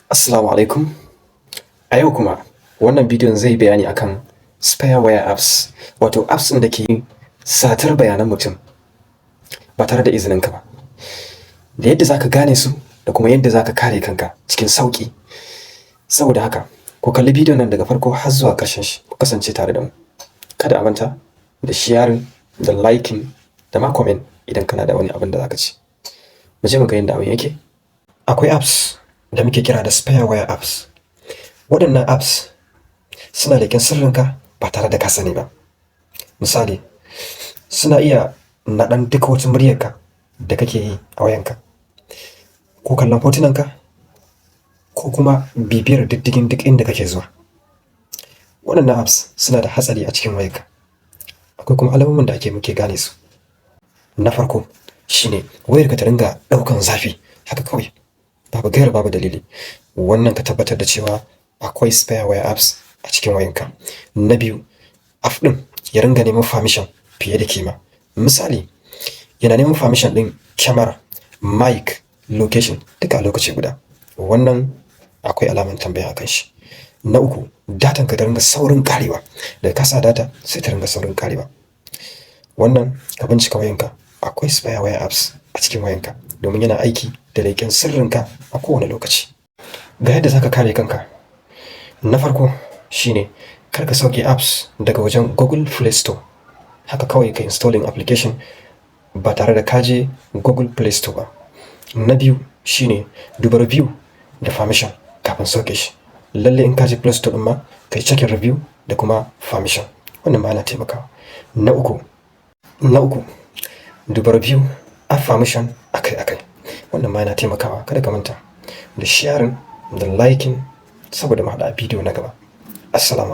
Assalamu alaikum. A yau kuma wannan bidiyon zai bayani akan spareware apps, wato apps ɗin da ke satar bayanan mutum ba tare da izininka ba, da yadda zaka gane su da kuma yadda zaka kare kanka cikin sauƙi. Saboda haka ku kalli bidiyon nan daga farko har zuwa ƙarshen shi, ku kasance tare da mu. Kada a manta da sharing, da liking, da ma comment idan kana da wani abin da zaka ci. Mu je mu ga yadda abin yake. Akwai apps da muke kira da spareware apps. Waɗannan apps suna leƙen sirrinka ba tare da ka sani ba. Misali, suna iya naɗan duk wata muryarka da kake yi a wayanka, ko kallon hotunanka, ko kuma bibiyar diddigin duk inda kake zuwa. Waɗannan apps suna da hatsari a cikin wayarka. Akwai kuma alamomin da muke gane su. Na farko shine wayarka ta ringa ɗaukan zafi haka kawai, babu gaira babu dalili. Wannan ka tabbatar da cewa akwai spareware apps a cikin wayanka. Na biyu, app ɗin ya ringa neman permission fiye da kima. Misali, yana neman permission ɗin kyamara, mic, location duka a lokaci guda. Wannan akwai alaman tambaya akan shi. Na uku, datan ka ta ringa saurin ƙarewa. Da ka sa data sai ta ringa saurin ƙarewa. Wannan ka bincika wayanka, akwai spareware apps a cikin wayanka domin yana aiki da leƙen sirrinka a kowane lokaci. Ga yadda zaka kare kanka. Na farko shine kar ka sauke apps daga wajen Google Play Store. Haka kawai ka installing application ba tare da ka je Google Play Store ba. Na biyu shine duba review da permission kafin sauke shi. Lalle in ka je Play Store ɗin ma kai checking review da kuma permission. Wannan ma yana taimakawa. Na uku, duba review a permission akai-akai. Wannan ma yana taimakawa. Kada ka manta da sharing, da liking, saboda mu haɗa a bidiyo na gaba. Assalamu alaikum.